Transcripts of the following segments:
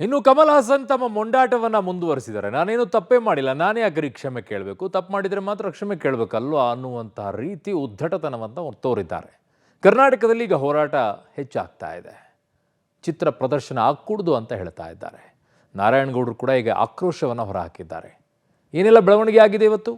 ಇನ್ನು ಕಮಲ್ ಹಾಸನ್ ತಮ್ಮ ಮೊಂಡಾಟವನ್ನ ಮುಂದುವರಿಸಿದ್ದಾರೆ. ನಾನೇನು ತಪ್ಪೇ ಮಾಡಿಲ್ಲ, ನಾನೇ ಯಾಕೆ ಕ್ಷಮೆ ಕೇಳಬೇಕು, ತಪ್ಪು ಮಾಡಿದರೆ ಮಾತ್ರ ಕ್ಷಮೆ ಕೇಳಬೇಕಲ್ವಾ ಅನ್ನುವಂತಹ ರೀತಿ ಉದ್ದಟತನವನ್ನು ತೋರಿದ್ದಾರೆ. ಕರ್ನಾಟಕದಲ್ಲಿ ಈಗ ಹೋರಾಟ ಹೆಚ್ಚಾಗ್ತಾ ಇದೆ. ಚಿತ್ರ ಪ್ರದರ್ಶನ ಆಗಕೂಡದು ಅಂತ ಹೇಳ್ತಾ ಇದ್ದಾರೆ. ನಾರಾಯಣಗೌಡರು ಕೂಡ ಈಗ ಆಕ್ರೋಶವನ್ನು ಹೊರಹಾಕಿದ್ದಾರೆ. ಏನೆಲ್ಲ ಬೆಳವಣಿಗೆ ಆಗಿದೆ ಇವತ್ತು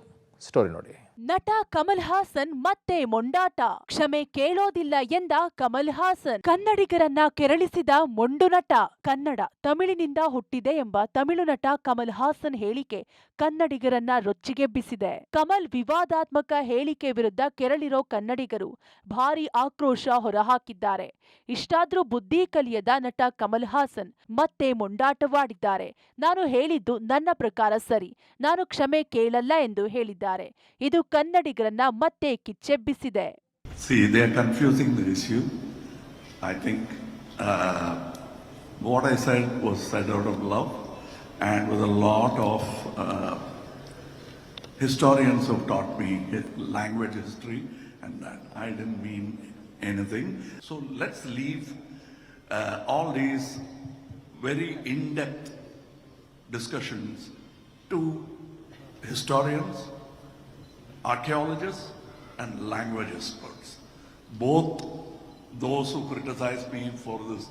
ಸ್ಟೋರಿ ನೋಡಿ. ನಟ ಕಮಲ್ ಹಾಸನ್ ಮತ್ತೆ ಮೊಂಡಾಟ. ಕ್ಷಮೆ ಕೇಳೋದಿಲ್ಲ ಎಂದ ಕಮಲ್ ಹಾಸನ್. ಕನ್ನಡಿಗರನ್ನ ಕೆರಳಿಸಿದ ಮೊಂಡು ನಟ. ಕನ್ನಡ ತಮಿಳಿನಿಂದ ಹುಟ್ಟಿದೆ ಎಂಬ ತಮಿಳು ನಟ ಕಮಲ್ ಹಾಸನ್ ಹೇಳಿಕೆ ಕನ್ನಡಿಗರನ್ನ ರೊಚ್ಚಿಗೆಬ್ಬಿಸಿದೆ. ಕಮಲ್ ವಿವಾದಾತ್ಮಕ ಹೇಳಿಕೆ ವಿರುದ್ಧ ಕೆರಳಿರೋ ಕನ್ನಡಿಗರು ಭಾರೀ ಆಕ್ರೋಶ ಹೊರಹಾಕಿದ್ದಾರೆ. ಇಷ್ಟಾದ್ರೂ ಬುದ್ಧಿ ಕಲಿಯದ ನಟ ಕಮಲ್ ಹಾಸನ್ ಮತ್ತೆ ಮೊಂಡಾಟವಾಡಿದ್ದಾರೆ. ನಾನು ಹೇಳಿದ್ದು ನನ್ನ ಪ್ರಕಾರ ಸರಿ, ನಾನು ಕ್ಷಮೆ ಕೇಳಲ್ಲ ಎಂದು ಹೇಳಿದ್ದಾರೆ. ಇದು ಕನ್ನಡಿಗರನ್ನ ಮತ್ತೆ ಕಿಚ್ಚೆಬ್ಬಿಸಿದೆ. See, they are confusing the issue. I think what I said was said out of love and with a lot of historians have taught me language history and that I didn't mean anything. So let's leave all these very in-depth discussions to historians, archaeologists and language experts. Both those who criticize me for this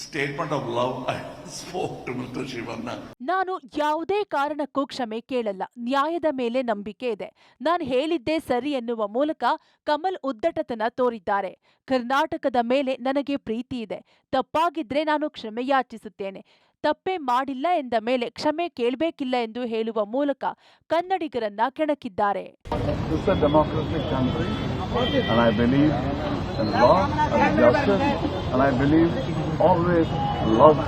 statement of love, I spoke to Mr. Shivanna. ನಾನು ಯಾವುದೇ ಕಾರಣಕ್ಕೂ ಕ್ಷಮೆ ಕೇಳಲ್ಲ. ನ್ಯಾಯದ ಮೇಲೆ ನಂಬಿಕೆ ಇದೆ. ನಾನು ಹೇಳಿದ್ದೇ ಸರಿ ಎನ್ನುವ ಮೂಲಕ ಕಮಲ್ ಉದ್ದಟತನ ತೋರಿದ್ದಾರೆ. ಕರ್ನಾಟಕದ ಮೇಲೆ ನನಗೆ ಪ್ರೀತಿ ಇದೆ. ತಪ್ಪಾಗಿದ್ರೆ ನಾನು ಕ್ಷಮೆ ಯಾಚಿಸುತ್ತೇನೆ. ತಪ್ಪೇ ಮಾಡಿಲ್ಲ ಎಂದ ಮೇಲೆ ಕ್ಷಮೆ ಕೇಳಬೇಕಿಲ್ಲ ಎಂದು ಹೇಳುವ ಮೂಲಕ ಕನ್ನಡಿಗರನ್ನ ಕೆಣಕಿದ್ದಾರೆ. This is a democratic country and I believe in law and justice and I believe always love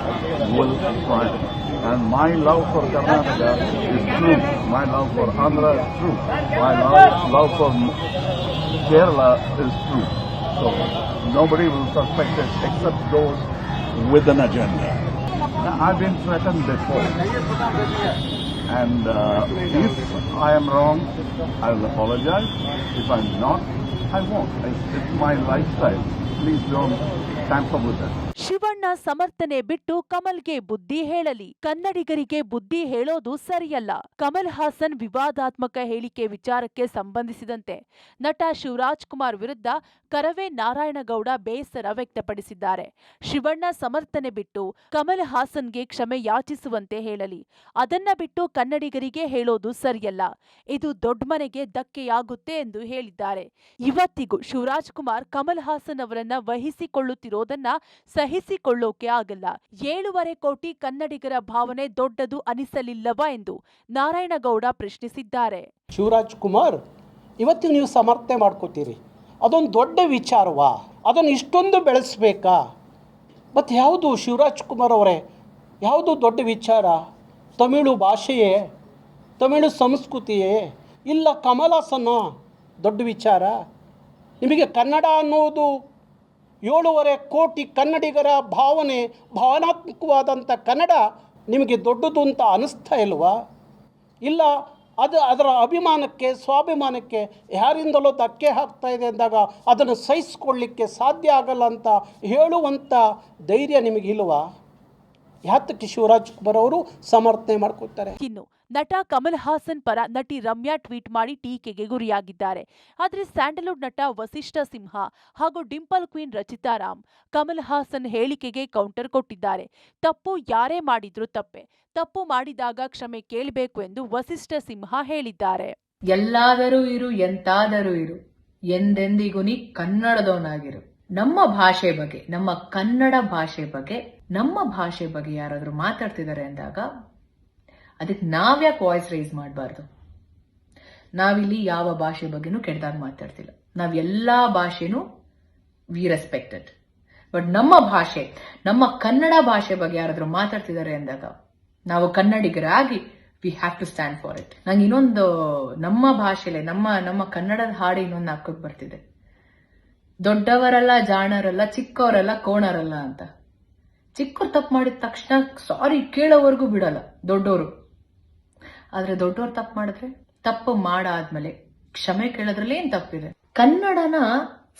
will triumph. And my love for Karnataka is true. My love for Andhra is true. My love for Kerala is true. So nobody will suspect it except those with an agenda. I've been threatened before. And if I am wrong, I will apologize. If I'm not, I won't. It's my lifestyle. Please don't tamper with it. Shivanna ಸಮರ್ಥನೆ ಬಿಟ್ಟು ಕಮಲ್ಗೆ ಬುದ್ಧಿ ಹೇಳಲಿ. ಕನ್ನಡಿಗರಿಗೆ ಬುದ್ಧಿ ಹೇಳೋದು ಸರಿಯಲ್ಲ. ಕಮಲ್ ಹಾಸನ್ ವಿವಾದಾತ್ಮಕ ಹೇಳಿಕೆ ವಿಚಾರಕ್ಕೆ ಸಂಬಂಧಿಸಿದಂತೆ ನಟ ಶಿವರಾಜ್ ಕುಮಾರ್ ವಿರುದ್ಧ ಕರವೇ ನಾರಾಯಣಗೌಡ ಬೇಸರ ವ್ಯಕ್ತಪಡಿಸಿದ್ದಾರೆ. ಶಿವಣ್ಣ ಸಮರ್ಥನೆ ಬಿಟ್ಟು ಕಮಲ್ ಹಾಸನ್ಗೆ ಕ್ಷಮೆ ಯಾಚಿಸುವಂತೆ ಹೇಳಲಿ. ಅದನ್ನ ಬಿಟ್ಟು ಕನ್ನಡಿಗರಿಗೆ ಹೇಳೋದು ಸರಿಯಲ್ಲ. ಇದು ದೊಡ್ಡ ಮನೆಗೆ ಧಕ್ಕೆಯಾಗುತ್ತೆ ಎಂದು ಹೇಳಿದ್ದಾರೆ. ಇವತ್ತಿಗೂ ಶಿವರಾಜ್ ಕುಮಾರ್ ಕಮಲ್ ಹಾಸನ್ ಅವರನ್ನ ವಹಿಸಿಕೊಳ್ಳುತ್ತಿರೋದನ್ನ ಸಹಿಸಿಕೊಳ್ಳೋಕೆ ಆಗಲ್ಲ. 7.5 ಕೋಟಿ ಕನ್ನಡಿಗರ ಭಾವನೆ ದೊಡ್ಡದು ಅನಿಸಲಿಲ್ಲವಾ ಎಂದು ನಾರಾಯಣಗೌಡ ಪ್ರಶ್ನಿಸಿದ್ದಾರೆ. ಶಿವರಾಜ್ ಕುಮಾರ್ ಇವತ್ತಿಗೆ ನೀವು ಸಮರ್ಥನೆ ಮಾಡ್ಕೋತೀರಿ, ಅದೊಂದು ದೊಡ್ಡ ವಿಚಾರವಾ? ಅದನ್ನು ಇಷ್ಟೊಂದು ಬೆಳೆಸಬೇಕಾ? ಮತ್ತು ಯಾವುದು ಶಿವರಾಜ್ ಕುಮಾರ್ ಅವರೇ, ಯಾವುದು ದೊಡ್ಡ ವಿಚಾರ? ತಮಿಳು ಭಾಷೆಯೇ, ತಮಿಳು ಸಂಸ್ಕೃತಿಯೇ, ಇಲ್ಲ ಕಮಲ್ ಹಾಸನ್ನ ದೊಡ್ಡ ವಿಚಾರ? ನಿಮಗೆ ಕನ್ನಡ ಅನ್ನೋದು 7.5 ಕೋಟಿ ಕನ್ನಡಿಗರ ಭಾವನಾತ್ಮಕವಾದಂಥ ಕನ್ನಡ ನಿಮಗೆ ದೊಡ್ಡದು ಅಂತ ಅನ್ನಿಸ್ತಾ ಇಲ್ವಾ? ಇಲ್ಲ ಅದರ ಅಭಿಮಾನಕ್ಕೆ, ಸ್ವಾಭಿಮಾನಕ್ಕೆ ಯಾರಿಂದಲೋ ಧಕ್ಕೆ ಆಗ್ತಾ ಇದೆ ಅಂದಾಗ ಅದನ್ನು ಸಹಿಸ್ಕೊಳ್ಳಿಕ್ಕೆ ಸಾಧ್ಯ ಆಗಲ್ಲ ಅಂತ ಹೇಳುವಂಥ ಧೈರ್ಯ ನಿಮಗಿಲ್ವಾ? ಯಾತಕ್ಕೆ ಶಿವರಾಜ್ ಕುಮಾರ್ ಅವರು ಸಮರ್ಥನೆ ಮಾಡ್ಕೊತಾರೆ? ಇನ್ನು ನಟ ಕಮಲ್ ಹಾಸನ್ ಪರ ನಟಿ ರಮ್ಯಾ ಟ್ವೀಟ್ ಮಾಡಿ ಟೀಕೆಗೆ ಗುರಿಯಾಗಿದ್ದಾರೆ. ಆದರೆ ಸ್ಯಾಂಡಲ್ವುಡ್ ನಟ ವಸಿಷ್ಠ ಸಿಂಹ ಹಾಗೂ ಡಿಂಪಲ್ ಕ್ವೀನ್ ರಚಿತಾ ರಾಮ್ ಕಮಲ್ ಹಾಸನ್ ಹೇಳಿಕೆಗೆ ಕೌಂಟರ್ ಕೊಟ್ಟಿದ್ದಾರೆ. ತಪ್ಪು ಯಾರೇ ಮಾಡಿದ್ರೂ ತಪ್ಪೆ, ತಪ್ಪು ಮಾಡಿದಾಗ ಕ್ಷಮೆ ಕೇಳಬೇಕು ಎಂದು ವಸಿಷ್ಠ ಸಿಂಹ ಹೇಳಿದ್ದಾರೆ. ಎಲ್ಲಾದರೂ ಇರು, ಎಂತಾದರೂ ಇರು, ಎಂದೆಂದಿಗೂ ನೀ ಕನ್ನಡದವನಾಗಿರು. ನಮ್ಮ ಭಾಷೆ ಬಗ್ಗೆ, ನಮ್ಮ ಕನ್ನಡ ಭಾಷೆ ಬಗ್ಗೆ, ನಮ್ಮ ಭಾಷೆ ಬಗ್ಗೆ ಯಾರಾದರೂ ಮಾತಾಡ್ತಿದ್ದಾರೆ ಅಂದಾಗ ಅದಕ್ಕೆ ನಾವ್ಯಾಕೆ ವಾಯ್ಸ್ ರೈಸ್ ಮಾಡಬಾರ್ದು? ನಾವಿಲ್ಲಿ ಯಾವ ಭಾಷೆ ಬಗ್ಗೆನೂ ಕೆಟ್ಟದಾಗ ಮಾತಾಡ್ತಿಲ್ಲ. ನಾವ್ ಎಲ್ಲಾ ಭಾಷೆನೂ ವಿ ರೆಸ್ಪೆಕ್ಟೆಡ್. ಬಟ್ ನಮ್ಮ ಭಾಷೆ, ನಮ್ಮ ಕನ್ನಡ ಭಾಷೆ ಬಗ್ಗೆ ಯಾರಾದರೂ ಮಾತಾಡ್ತಿದ್ದಾರೆ ಅಂದಾಗ ನಾವು ಕನ್ನಡಿಗರಾಗಿ we have to stand for it. ನಂಗೆ ಇನ್ನೊಂದು ನಮ್ಮ ಭಾಷೆಲೆ ನಮ್ಮ ಕನ್ನಡದ ಹಾಡು ಇನ್ನೊಂದು ಹಾಕೋಕ್ ಬರ್ತಿದೆ. ದೊಡ್ಡವರಲ್ಲ ಜಾಣರಲ್ಲ, ಚಿಕ್ಕವರಲ್ಲ ಕೋಣರಲ್ಲ ಅಂತ. ಚಿಕ್ಕವ್ರು ತಪ್ಪು ಮಾಡಿದ ತಕ್ಷಣ ಸಾರಿ ಕೇಳೋವರೆಗೂ ಬಿಡಲ್ಲ ದೊಡ್ಡವರು. ಆದ್ರೆ ದೊಡ್ಡವ್ರು ತಪ್ಪು ಮಾಡಿದ್ರೆ, ತಪ್ಪು ಮಾಡಾದ್ಮೇಲೆ ಕ್ಷಮೆ ಕೇಳೋದ್ರಲ್ಲಿ ಏನ್ ತಪ್ಪಿದೆ? ಕನ್ನಡನ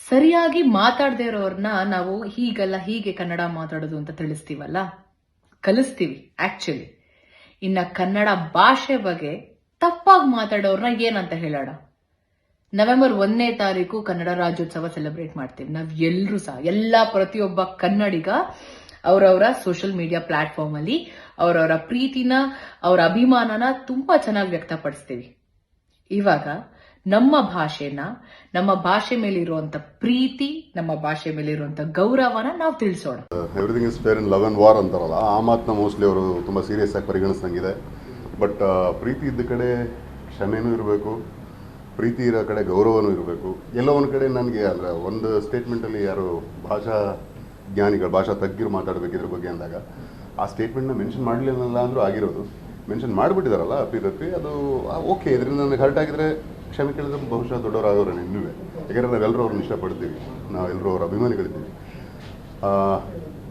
ಸರಿಯಾಗಿ ಮಾತಾಡದೇ ಇರೋರ್ನ ನಾವು ಹೀಗಲ್ಲ ಹೀಗೆ ಕನ್ನಡ ಮಾತಾಡೋದು ಅಂತ ತಿಳಿಸ್ತೀವಲ್ಲ, ಕಲಿಸ್ತೀವಿ ಆಕ್ಚುಲಿ. ಇನ್ನ ಕನ್ನಡ ಭಾಷೆ ಬಗ್ಗೆ ತಪ್ಪಾಗಿ ಮಾತಾಡೋರ್ನ ಏನಂತ ಹೇಳೋಣ. ನವೆಂಬರ್ 1ನೇ ತಾರೀಕು ಕನ್ನಡ ರಾಜ್ಯೋತ್ಸವ ಸೆಲೆಬ್ರೇಟ್ ಮಾಡ್ತೀವಿ. ನಾವ್ ಎಲ್ರೂ ಸಹ ಪ್ರತಿಯೊಬ್ಬ ಕನ್ನಡಿಗ ಅವರವರ ಸೋಷಿಯಲ್ ಮೀಡಿಯಾ ಪ್ಲಾಟ್ಫಾರ್ಮ್ ಅಲ್ಲಿ ಅವರವರ ಪ್ರೀತಿನ, ಅವರ ಅಭಿಮಾನನ ತುಂಬಾ ಚೆನ್ನಾಗಿ ವ್ಯಕ್ತಪಡಿಸ್ತೀವಿ. ಇವಾಗ ನಮ್ಮ ಭಾಷೆನ, ನಮ್ಮ ಭಾಷೆ ಮೇಲಿರುವಂತ ಪ್ರೀತಿ, ನಮ್ಮ ಭಾಷೆ ಮೇಲಿರುವಂತ ಗೌರವನ ನಾವು ತಿಳಿಸೋಣ. Everything is fair in love and war ಅಂತಾರಲ್ಲ, ಆ ಮಾತನ್ನ ಮೋಸ್ಟ್ಲಿ ಅವರು ತುಂಬ ಸೀರಿಯಸ್ ಆಗಿ ಪರಿಗಣಿಸ್ದಂಗಿದೆ. ಬಟ್ ಪ್ರೀತಿ ಇದ್ದ ಕಡೆ ಕ್ಷಮೆನೂ ಇರಬೇಕು, ಪ್ರೀತಿ ಇರೋ ಕಡೆ ಗೌರವನೂ ಇರಬೇಕು. ಎಲ್ಲೋ ಒಂದು ಕಡೆ ನನಗೆ ಅಂದರೆ ಒಂದು ಸ್ಟೇಟ್ಮೆಂಟಲ್ಲಿ ಯಾರು ಭಾಷಾ ಜ್ಞಾನಿಗಳು, ಭಾಷಾ ತಜ್ಞರು ಮಾತಾಡಬೇಕಿದ್ರ ಬಗ್ಗೆ ಅಂದಾಗ ಆ ಸ್ಟೇಟ್ಮೆಂಟ್ನ ಮೆನ್ಷನ್ ಮಾಡಲಿಲ್ಲ ಅಂದರೂ ಆಗಿರೋದು. ಮೆನ್ಷನ್ ಮಾಡಿಬಿಟ್ಟಿದಾರಲ್ಲ ಅಪ್ಪಿ ಅದು ಓಕೆ. ಇದರಿಂದ ನನಗೆ ಹರ್ಟ್ ಆಗಿದ್ರೆ ಕ್ಷಮೆ ಕೇಳಿದ್ರೆ ಬಹುಶಃ ದೊಡ್ಡವರಾಗೋರು ಇನ್ನೂ. ಯಾಕಂದರೆ ನಾವೆಲ್ಲರೂ ಅವ್ರನ್ನ ಇಷ್ಟಪಡ್ತೀವಿ, ನಾವೆಲ್ಲರೂ ಅವ್ರ ಅಭಿಮಾನಿಗಳಿದ್ದೀವಿ.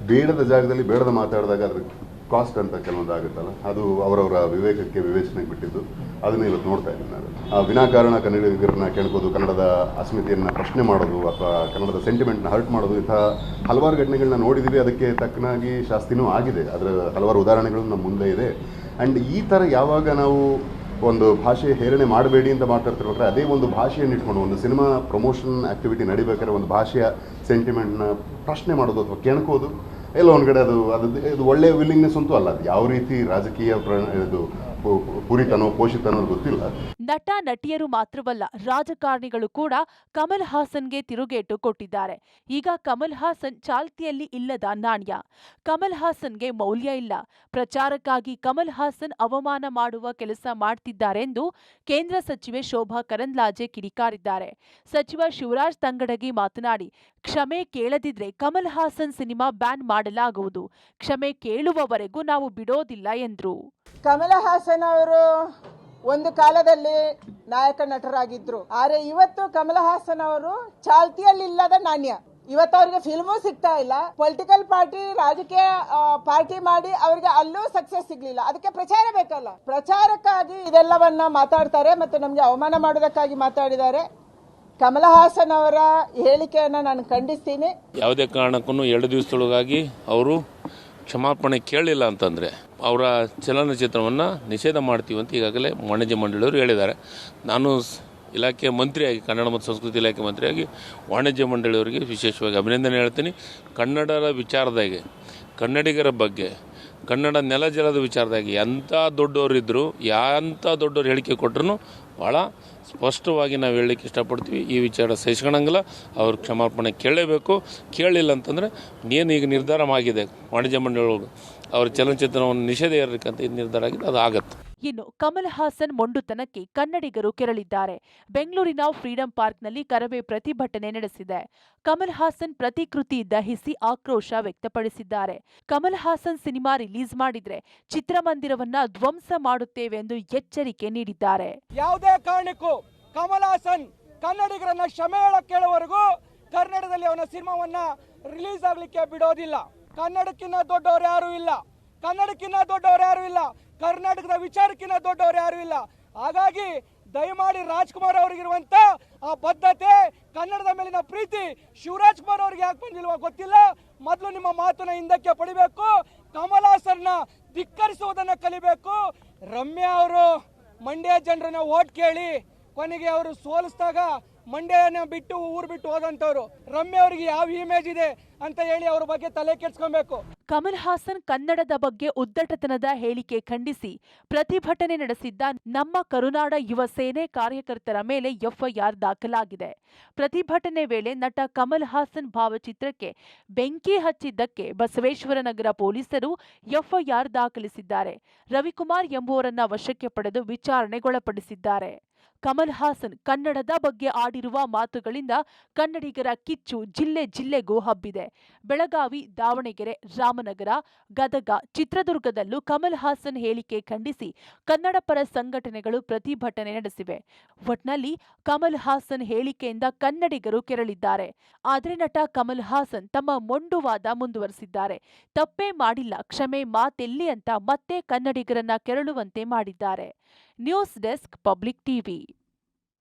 ಬೇಡದ ಜಾಗದಲ್ಲಿ ಬೇಡದ ಮಾತಾಡಿದಾಗ ಅದ್ರ ಕಾಸ್ಟ್ ಅಂತ ಕೆಲವೊಂದು ಆಗುತ್ತಲ್ಲ, ಅದು ಅವರವರ ವಿವೇಕಕ್ಕೆ, ವಿವೇಚನೆಗೆ ಬಿಟ್ಟಿದ್ದು. ಅದನ್ನು ಇವತ್ತು ನೋಡ್ತಾ ಇದ್ದೀನಿ ನಾನು. ವಿನಾಕಾರಣ ಕನ್ನಡಿಗರನ್ನ ಕೆಣಕೋದು, ಕನ್ನಡದ ಅಸ್ಮಿತೆಯನ್ನು ಪ್ರಶ್ನೆ ಮಾಡೋದು, ಅಥವಾ ಕನ್ನಡದ ಸೆಂಟಿಮೆಂಟ್ನ ಹರ್ಟ್ ಮಾಡೋದು, ಇಂಥ ಹಲವಾರು ಘಟನೆಗಳನ್ನ ನೋಡಿದ್ದೀವಿ. ಅದಕ್ಕೆ ತಕ್ಕನಾಗಿ ಶಾಸ್ತಿನೂ ಆಗಿದೆ. ಅದರ ಹಲವಾರು ಉದಾಹರಣೆಗಳು ನಮ್ಮ ಮುಂದೆ ಇದೆ. ಆ್ಯಂಡ್ ಈ ಥರ ಯಾವಾಗ ನಾವು ಒಂದು ಭಾಷೆ ಹೇರಣೆ ಮಾಡಬೇಡಿ ಅಂತ ಮಾತಾಡ್ತಿರ್ಬೇಕಾದ್ರೆ, ಅದೇ ಒಂದು ಭಾಷೆಯನ್ನು ಇಟ್ಕೊಂಡು ಒಂದು ಸಿನಿಮಾ ಪ್ರಮೋಷನ್ ಆ್ಯಕ್ಟಿವಿಟಿ ನಡಿಬೇಕಾದ್ರೆ ಒಂದು ಭಾಷೆಯ ಸೆಂಟಿಮೆಂಟ್ನ ಪ್ರಶ್ನೆ ಮಾಡೋದು ಅಥವಾ ಕೆಣಕೋದು ಎಲ್ಲ ಒಂದು ಕಡೆ ಅದು ಒಳ್ಳೆಯ ವಿಲ್ಲಿಂಗ್ನೆಸ್ ಅಂತೂ ಅಲ್ಲ. ಅದು ಯಾವ ರೀತಿ ರಾಜಕೀಯ ಇದು ಪುರಿತನೋ ಪೋಷಿತನೋ ಗೊತ್ತಿಲ್ಲ. ನಟ ನಟಿಯರು ಮಾತ್ರವಲ್ಲ, ರಾಜಕಾರಣಿಗಳು ಕೂಡ ಕಮಲ್ ಹಾಸನ್ಗೆ ತಿರುಗೇಟು ಕೊಟ್ಟಿದ್ದಾರೆ. ಈಗ ಕಮಲ್ ಹಾಸನ್ ಚಾಲ್ತಿಯಲ್ಲಿ ಇಲ್ಲದ ನಾಣ್ಯ. ಕಮಲ್ ಹಾಸನ್ಗೆ ಮೌಲ್ಯ ಇಲ್ಲ. ಪ್ರಚಾರಕ್ಕಾಗಿ ಕಮಲ್ ಹಾಸನ್ ಅವಮಾನ ಮಾಡುವ ಕೆಲಸ ಮಾಡ್ತಿದ್ದಾರೆಂದು ಕೇಂದ್ರ ಸಚಿವೆ ಶೋಭಾ ಕರಂದ್ಲಾಜೆ ಕಿಡಿಕಾರಿದ್ದಾರೆ. ಸಚಿವ ಶಿವರಾಜ್ ತಂಗಡಗಿ ಮಾತನಾಡಿ, ಕ್ಷಮೆ ಕೇಳದಿದ್ರೆ ಕಮಲ್ ಹಾಸನ್ ಸಿನಿಮಾ ಬ್ಯಾನ್ ಮಾಡಲಾಗುವುದು. ಕ್ಷಮೆ ಕೇಳುವವರೆಗೂ ನಾವು ಬಿಡೋದಿಲ್ಲ ಎಂದ್ರು. ಕಮಲ ಹಾಸನ್ ಅವರು ಒಂದು ಕಾಲದಲ್ಲಿ ನಾಯಕ ನಟರಾಗಿದ್ರು. ಆದರೆ ಇವತ್ತು ಕಮಲ ಹಾಸನ್ ಅವರು ಚಾಲ್ತಿಯಲ್ಲಿಲ್ಲದ ನಾಣ್ಯ. ಇವತ್ತು ಅವ್ರಿಗೆ ಫಿಲ್ಮು ಸಿಗ್ತಾ ಇಲ್ಲ. ಪೊಲಿಟಿಕಲ್ ಪಾರ್ಟಿ, ರಾಜಕೀಯ ಪಾರ್ಟಿ ಮಾಡಿ ಅವರಿಗೆ ಅಲ್ಲೂ ಸಕ್ಸಸ್ ಸಿಗ್ಲಿಲ್ಲ. ಅದಕ್ಕೆ ಪ್ರಚಾರ ಬೇಕಲ್ಲ. ಪ್ರಚಾರಕ್ಕಾಗಿ ಇದೆಲ್ಲವನ್ನ ಮಾತಾಡ್ತಾರೆ ಮತ್ತು ನಮ್ಗೆ ಅವಮಾನ ಮಾಡೋದಕ್ಕಾಗಿ ಮಾತಾಡಿದ್ದಾರೆ. ಕಮಲ ಹಾಸನ್ ಅವರ ಹೇಳಿಕೆಯನ್ನ ನಾನು ಖಂಡಿಸ್ತೀನಿ. ಯಾವುದೇ ಕಾರಣಕ್ಕೂ 2 ದಿವಸದೊಳಗಾಗಿ ಅವರು ಕ್ಷಮಾಪಣೆ ಕೇಳಲಿಲ್ಲ ಅಂತಂದರೆ ಅವರ ಚಲನಚಿತ್ರವನ್ನು ನಿಷೇಧ ಮಾಡ್ತೀವಿ ಅಂತ ಈಗಾಗಲೇ ವಾಣಿಜ್ಯ ಮಂಡಳಿಯವರು ಹೇಳಿದ್ದಾರೆ. ನಾನು ಇಲಾಖೆಯ ಮಂತ್ರಿಯಾಗಿ, ಕನ್ನಡ ಮತ್ತು ಸಂಸ್ಕೃತಿ ಇಲಾಖೆ ಮಂತ್ರಿಯಾಗಿ ವಾಣಿಜ್ಯ ಮಂಡಳಿಯವರಿಗೆ ವಿಶೇಷವಾಗಿ ಅಭಿನಂದನೆ ಹೇಳ್ತೀನಿ. ಕನ್ನಡದ ವಿಚಾರದಾಗೆ, ಕನ್ನಡಿಗರ ಬಗ್ಗೆ, ಕನ್ನಡ ನೆಲ ಜಲದ ವಿಚಾರದಾಗಿ ಎಂಥ ದೊಡ್ಡವರಿದ್ದರು, ಎಂಥ ದೊಡ್ಡವರು ಹೇಳಿಕೆ ಕೊಟ್ಟರು ಭಾಳ ಸ್ಪಷ್ಟವಾಗಿ ನಾವು ಹೇಳಲಿಕ್ಕೆ ಇಷ್ಟಪಡ್ತೀವಿ. ಈ ವಿಚಾರ ಸಹಿಸ್ಕೊಳಂಗಿಲ್ಲ. ಅವ್ರು ಕ್ಷಮಾಪಣೆ ಕೇಳಲೇಬೇಕು. ಕೇಳಲಿಲ್ಲ ಅಂತಂದರೆ ಈಗ ನಿರ್ಧಾರ ಆಗಿದೆ ವಾಣಿಜ್ಯ ಮಂಡಳಿಯೊಳಗೆ ಅವ್ರ ಚಲನಚಿತ್ರವನ್ನು ನಿಷೇಧ ಇರಬೇಕಂತ ಇದು ನಿರ್ಧಾರ ಆಗಿದೆ, ಅದು ಆಗತ್ತೆ. ಇನ್ನು ಕಮಲ್ ಹಾಸನ್ ಮೊಂಡುತನಕ್ಕೆ ಕನ್ನಡಿಗರು ಕೆರಳಿದ್ದಾರೆ. ಬೆಂಗಳೂರಿನ ಫ್ರೀಡಂ ಪಾರ್ಕ್ನಲ್ಲಿ ಕರವೇ ಪ್ರತಿಭಟನೆ ನಡೆಸಿದೆ. ಕಮಲ್ ಹಾಸನ್ ಪ್ರತಿಕೃತಿ ದಹಿಸಿ ಆಕ್ರೋಶ ವ್ಯಕ್ತಪಡಿಸಿದ್ದಾರೆ. ಕಮಲ್ ಹಾಸನ್ ಸಿನಿಮಾ ರಿಲೀಸ್ ಮಾಡಿದ್ರೆ ಚಿತ್ರಮಂದಿರವನ್ನ ಧ್ವಂಸ ಮಾಡುತ್ತೇವೆ ಎಂದು ಎಚ್ಚರಿಕೆ ನೀಡಿದ್ದಾರೆ. ಯಾವುದೇ ಕಾರಣಕ್ಕೂ ಕಮಲ್ ಹಾಸನ್ ಕನ್ನಡಿಗರನ್ನ ಕ್ಷಮೆ ಕೇಳುವವರೆಗೂ ಕನ್ನಡದಲ್ಲಿ ಅವನ ಸಿನಿಮಾವನ್ನ ರಿಲೀಸ್ ಆಗ್ಲಿಕ್ಕೆ ಬಿಡೋದಿಲ್ಲ. ಕನ್ನಡಕ್ಕಿಂತ ದೊಡ್ಡವರು ಯಾರು ಇಲ್ಲ. ಕನ್ನಡಕ್ಕಿಂತ ದೊಡ್ಡವರು ಯಾರು ಇಲ್ಲ. ಕರ್ನಾಟಕದ ವಿಚಾರಕ್ಕಿಂತ ದೊಡ್ಡವರು ಯಾರು ಇಲ್ಲ. ಹಾಗಾಗಿ ದಯಮಾಡಿ ರಾಜ್ಕುಮಾರ್ ಅವರಿಗಿರುವಂತ ಆ ಬದ್ಧತೆ, ಕನ್ನಡದ ಮೇಲಿನ ಪ್ರೀತಿ ಶಿವರಾಜ್ ಕುಮಾರ್ ಅವರಿಗೆ ಯಾಕೆ ಬಂದಿಲ್ವಾ ಗೊತ್ತಿಲ್ಲ. ಮೊದಲು ನಿಮ್ಮ ಮಾತನ್ನ ಹಿಂದಕ್ಕೆ ಪಡಿಬೇಕು. ಕಮಲ್ ಹಾಸನ್ನ ಧಿಕ್ಕರಿಸುವುದನ್ನ ಕಲಿಬೇಕು. ರಮ್ಯಾ ಅವರು ಮಂಡ್ಯ ಜನರನ್ನ ಓಟ್ ಕೇಳಿ ಕೊನೆಗೆ ಅವರು ಸೋಲಿಸಿದಾಗ ಮಂಡ್ಯನ ಬಿಟ್ಟು ಊರು ಬಿಟ್ಟು ಹೋದಂತವ್ರು. ರಮ್ಯಾ ಅವರಿಗೆ ಯಾವ ಇಮೇಜ್ ಇದೆ ಅಂತ ಹೇಳಿ ಅವ್ರ ಬಗ್ಗೆ ತಲೆ ಕೆಡಿಸ್ಕೊಬೇಕು. ಕಮಲ್ ಹಾಸನ್ ಕನ್ನಡದ ಬಗ್ಗೆ ಉದ್ದಟತನದ ಹೇಳಿಕೆ ಖಂಡಿಸಿ ಪ್ರತಿಭಟನೆ ನಡೆಸಿದ್ದ ನಮ್ಮ ಕರುನಾಡ ಯುವ ಸೇನೆ ಕಾರ್ಯಕರ್ತರ ಮೇಲೆ ಎಫ್ಐಆರ್ ದಾಖಲಾಗಿದೆ. ಪ್ರತಿಭಟನೆ ವೇಳೆ ನಟ ಕಮಲ್ ಹಾಸನ್ ಭಾವಚಿತ್ರಕ್ಕೆ ಬೆಂಕಿ ಹಚ್ಚಿದ್ದಕ್ಕೆ ಬಸವೇಶ್ವರನಗರ ಪೊಲೀಸರು ಎಫ್ಐಆರ್ ದಾಖಲಿಸಿದ್ದಾರೆ. ರವಿಕುಮಾರ್ ಎಂಬುವರನ್ನ ವಶಕ್ಕೆ ಪಡೆದು ವಿಚಾರಣೆಗೊಳಪಡಿಸಿದ್ದಾರೆ. ಕಮಲ್ ಹಾಸನ್ ಕನ್ನಡದ ಬಗ್ಗೆ ಆಡಿರುವ ಮಾತುಗಳಿಂದ ಕನ್ನಡಿಗರ ಕಿಚ್ಚು ಜಿಲ್ಲೆ ಜಿಲ್ಲೆಗೂ ಹಬ್ಬಿದೆ. ಬೆಳಗಾವಿ, ದಾವಣಗೆರೆ, ರಾಮನಗರ, ಗದಗ, ಚಿತ್ರದುರ್ಗದಲ್ಲೂ ಕಮಲ್ ಹಾಸನ್ ಹೇಳಿಕೆ ಖಂಡಿಸಿ ಕನ್ನಡ ಪರ ಸಂಘಟನೆಗಳು ಪ್ರತಿಭಟನೆ ನಡೆಸಿವೆ. ಒಟ್ನಲ್ಲಿ ಕಮಲ್ ಹಾಸನ್ ಹೇಳಿಕೆಯಿಂದ ಕನ್ನಡಿಗರು ಕೆರಳಿದ್ದಾರೆ. ಆದರೆ ನಟ ಕಮಲ್ ಹಾಸನ್ ತಮ್ಮ ಮೊಂಡುವಾದ ಮುಂದುವರೆಸಿದ್ದಾರೆ. ತಪ್ಪೇ ಮಾಡಿಲ್ಲ, ಕ್ಷಮೆ ಮಾತೆಲ್ಲಿ ಅಂತ ಮತ್ತೆ ಕನ್ನಡಿಗರನ್ನ ಕೆರಳುವಂತೆ ಮಾಡಿದ್ದಾರೆ. News desk, public TV.